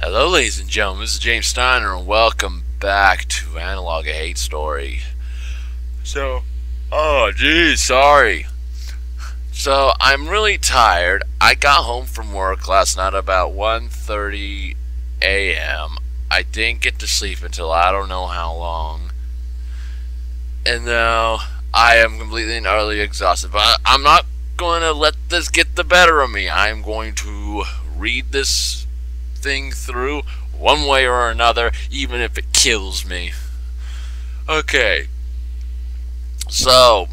Hello, ladies and gentlemen. This is James Steiner, and welcome back to Analogue, a Hate Story. Sorry. So, I'm really tired. I got home from work last night about 1:30 a.m. I didn't get to sleep until I don't know how long. And now, I am completely and utterly exhausted. But I'm not going to let this get the better of me. I'm going to read this thing through one way or another, even if it kills me. Okay. So,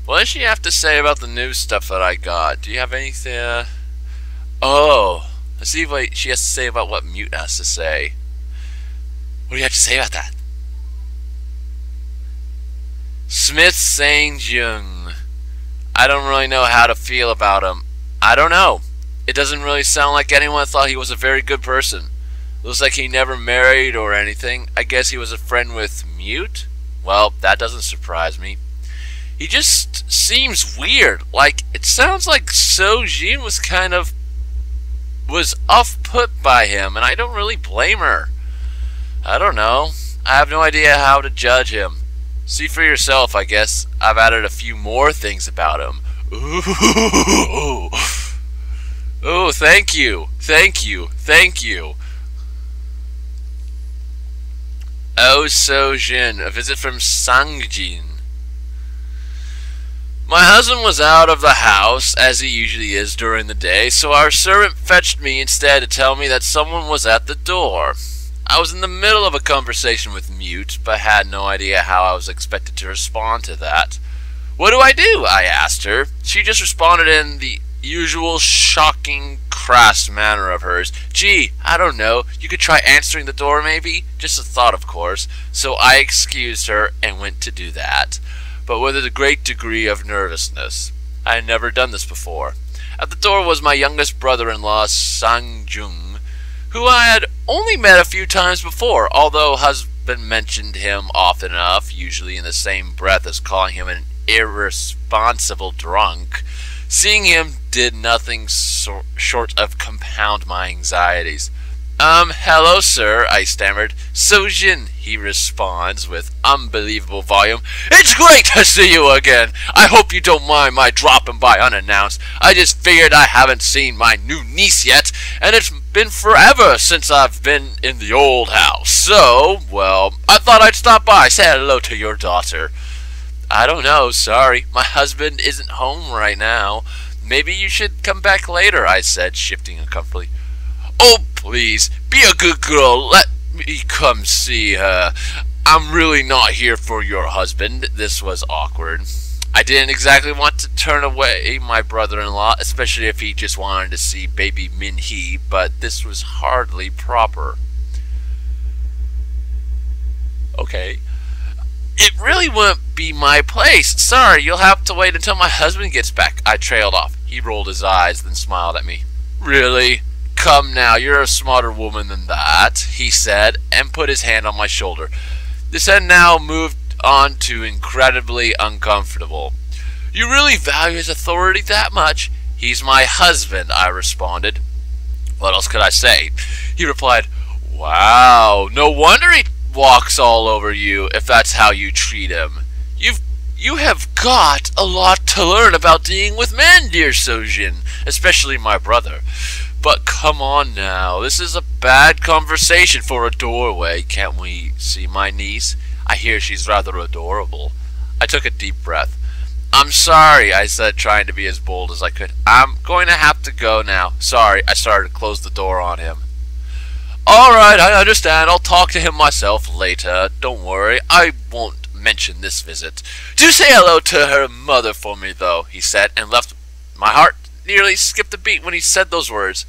what does she have to say about the new stuff that I got? Do you have anything? Let's see what she has to say about what Mute has to say. What do you have to say about that? Smith Sang-jung. I don't really know how to feel about him. I don't know. It doesn't really sound like anyone thought he was a very good person. Looks like he never married or anything. I guess he was a friend with Mute? Well, that doesn't surprise me. He just seems weird. Like, it sounds like So-jin was off-put by him, and I don't really blame her. I don't know. I have no idea how to judge him. See for yourself, I guess. I've added a few more things about him. Ooh. Oh, thank you. Oh, So-jin, a visit from Sang-jin. My husband was out of the house, as he usually is during the day, so our servant fetched me instead to tell me that someone was at the door. I was in the middle of a conversation with Mute, but had no idea how I was expected to respond to that. What do? I asked her. She just responded in the usual shocking, crass manner of hers. Gee, I don't know. You could try answering the door, maybe? Just a thought, of course. So I excused her and went to do that, but with a great degree of nervousness. I had never done this before. At the door was my youngest brother-in-law, Sang-jung, who I had only met a few times before, although husband mentioned him often enough, usually in the same breath as calling him an irresponsible drunk. Seeing him did nothing short of compound my anxieties. Hello, sir, I stammered. So-jin, he responds with unbelievable volume. It's great to see you again. I hope you don't mind my dropping by unannounced. I just figured I haven't seen my new niece yet, and it's been forever since I've been in the old house. So, well, I thought I'd stop by, say hello to your daughter. I don't know, sorry. My husband isn't home right now. Maybe you should come back later, I said, shifting uncomfortably. Oh, please, be a good girl. Let me come see her. I'm really not here for your husband. This was awkward. I didn't exactly want to turn away my brother-in-law, especially if he just wanted to see baby Min-hee, but this was hardly proper. Okay. It really wouldn't be my place. Sorry, you'll have to wait until my husband gets back. I trailed off. He rolled his eyes, then smiled at me. Really? Come now, you're a smarter woman than that, he said, and put his hand on my shoulder. This had now moved on to incredibly uncomfortable. You really value his authority that much? He's my husband, I responded. What else could I say? He replied, Wow, no wonder he walks all over you if that's how you treat him. You have got a lot to learn about dealing with men, dear So-jin, especially my brother. But come on now, this is a bad conversation for a doorway. Can't we see my niece? I hear she's rather adorable. I took a deep breath. I'm sorry, I said, trying to be as bold as I could. I'm going to have to go now. Sorry, I started to close the door on him. Alright, I understand. I'll talk to him myself later. Don't worry, I won't mention this visit. Do say hello to her mother for me, though, he said, and left. My heart nearly skipped a beat when he said those words.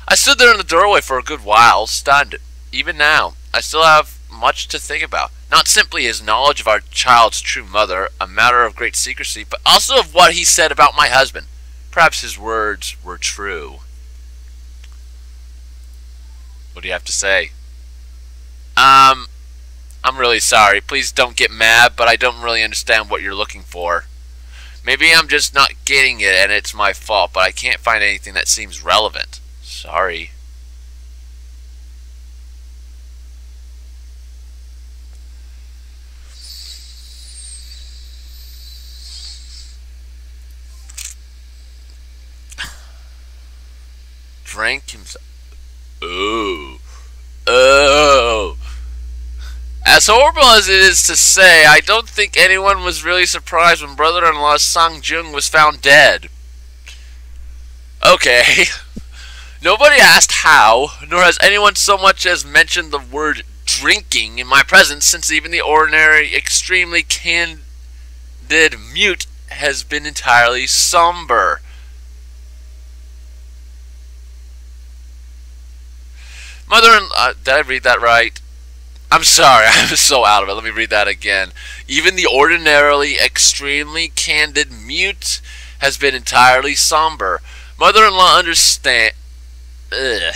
I stood there in the doorway for a good while, stunned. Even now, I still have much to think about. Not simply his knowledge of our child's true mother, a matter of great secrecy, but also of what he said about my husband. Perhaps his words were true. What do you have to say? I'm really sorry. Please don't get mad, but I don't really understand what you're looking for. Maybe I'm just not getting it and it's my fault, but I can't find anything that seems relevant. Sorry. Drank himself. Oh. Oh. As horrible as it is to say, I don't think anyone was really surprised when brother-in-law Sang Jung was found dead. Okay. Nobody asked how, nor has anyone so much as mentioned the word drinking in my presence, since even the ordinary, extremely candid mute has been entirely somber. Mother-in-law, did I read that right? I'm sorry, I was so out of it. Let me read that again. Even the ordinarily extremely candid mute has been entirely somber. Mother-in-law understand. Ugh.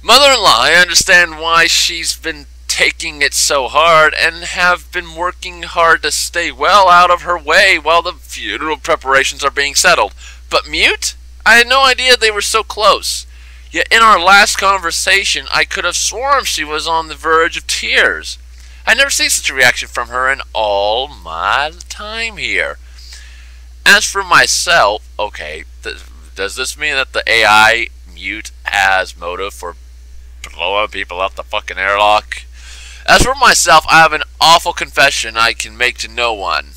Mother-in-law, I understand why she's been taking it so hard and have been working hard to stay well out of her way while the funeral preparations are being settled. But mute? I had no idea they were so close. Yet in our last conversation, I could have sworn she was on the verge of tears. I'd never seen such a reaction from her in all my time here. As for myself, okay, does this mean that the AI mute has motive for blowing people up the fucking airlock? As for myself, I have an awful confession I can make to no one.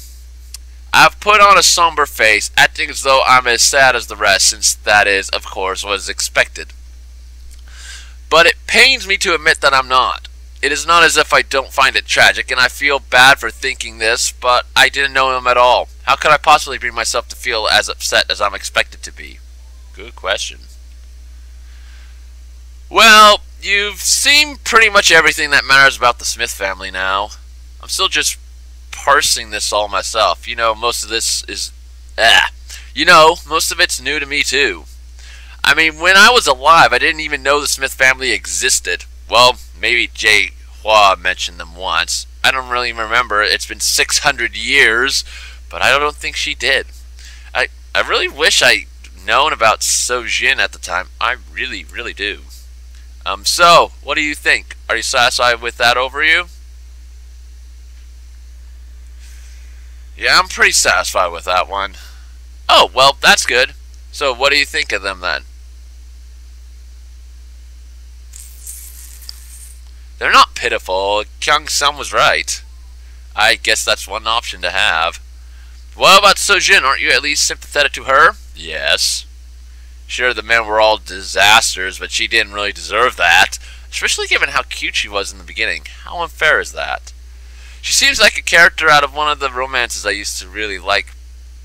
I've put on a somber face, acting as though I'm as sad as the rest, since that is, of course, what is expected. But it pains me to admit that I'm not. It is not as if I don't find it tragic, and I feel bad for thinking this, but I didn't know him at all. How could I possibly bring myself to feel as upset as I'm expected to be? Good question. Well, you've seen pretty much everything that matters about the Smith family now. I'm still just parsing this all myself. Most of this is... most of it's new to me, too. I mean, when I was alive, I didn't even know the Smith family existed. Well, maybe Jay Hua mentioned them once. I don't really remember. It's been 600 years, but I don't think she did. I really wish I'd known about So Jin at the time. I really, really do. So, what do you think? Are you satisfied with that overview? Yeah, I'm pretty satisfied with that one. Oh, well, that's good. So, what do you think of them then? They're not pitiful. Kyung-sun was right. I guess that's one option to have. What about Sojin? Aren't you at least sympathetic to her? Yes. Sure, the men were all disasters, but she didn't really deserve that. Especially given how cute she was in the beginning. How unfair is that? She seems like a character out of one of the romances I used to really like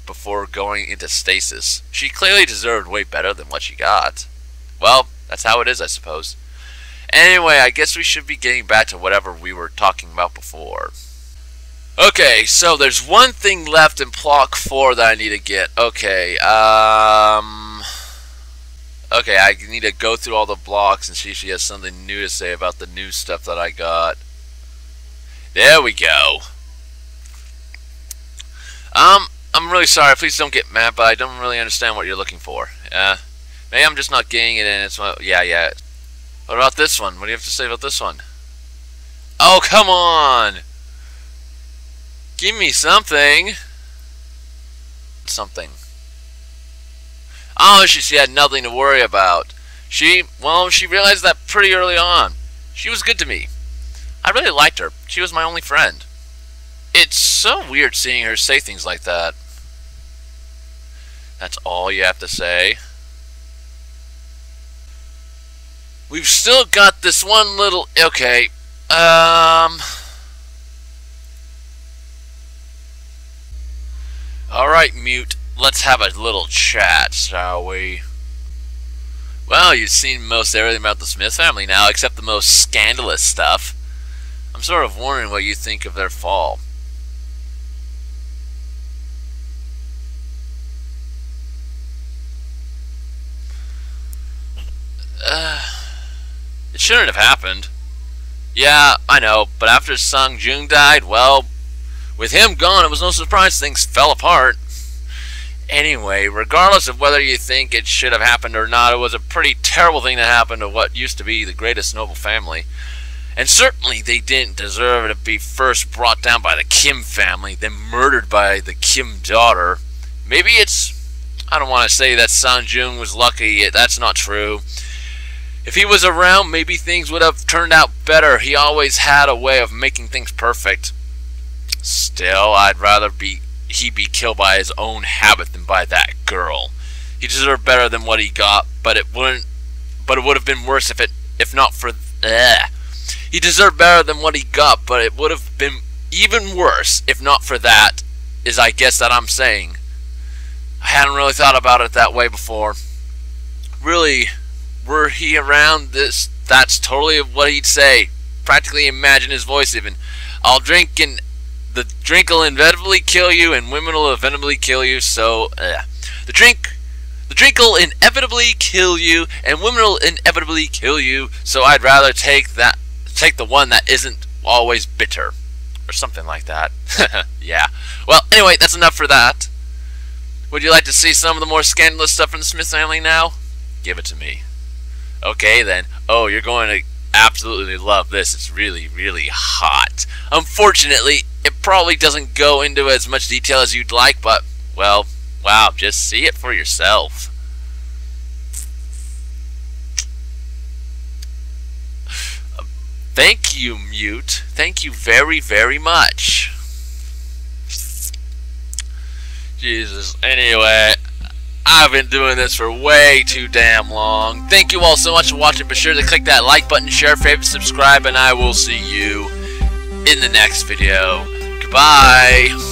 before going into stasis. She clearly deserved way better than what she got. Well, that's how it is, I suppose. Anyway, I guess we should be getting back to whatever we were talking about before. Okay, so there's one thing left in Block 4 that I need to get. Okay, okay, I need to go through all the blocks and see if she has something new to say about the new stuff that I got. There we go. I'm really sorry. Please don't get mad, but I don't really understand what you're looking for. Maybe I'm just not getting it, and it's yeah. What about this one? What do you have to say about this one? Oh, come on! Give me something. Something. Oh, she had nothing to worry about. She realized that pretty early on. She was good to me. I really liked her. She was my only friend. It's so weird seeing her say things like that. That's all you have to say. We've still got this one little... Okay. Alright, Mute. Let's have a little chat, shall we? Well, you've seen most everything about the Smith family now, except the most scandalous stuff. I'm sort of wondering what you think of their fall. It shouldn't have happened. Yeah, I know, but after Sang Jung died, well, with him gone, it was no surprise things fell apart. Anyway, regardless of whether you think it should have happened or not, it was a pretty terrible thing to happen to what used to be the greatest noble family. And certainly they didn't deserve to be first brought down by the Kim family, then murdered by the Kim daughter. Maybe I don't want to say that Sanjung was lucky, that's not true. If he was around, maybe things would have turned out better. He always had a way of making things perfect. Still, I'd rather he be killed by his own habit than by that girl. He deserved better than what he got, but it would have been worse if not for He deserved better than what he got, but it would have been even worse if not for that, is I guess that I'm saying. I hadn't really thought about it that way before. Really, were he around, that's totally what he'd say. Practically imagine his voice even. I'll drink and the drink'll inevitably kill you and women will inevitably kill you, so the drink'll inevitably kill you and women will inevitably kill you, so I'd rather take the one that isn't always bitter. Or something like that. Yeah. Well, anyway, that's enough for that. Would you like to see some of the more scandalous stuff from the Smith family now? Give it to me. Okay then. Oh, you're going to absolutely love this. It's really, really hot. Unfortunately, it probably doesn't go into as much detail as you'd like, but, well, wow, just see it for yourself. Thank you, Mute. Thank you very, very much. Jesus. Anyway, I've been doing this for way too damn long. Thank you all so much for watching. Be sure to click that like button, share, favorite, subscribe, and I will see you in the next video. Goodbye.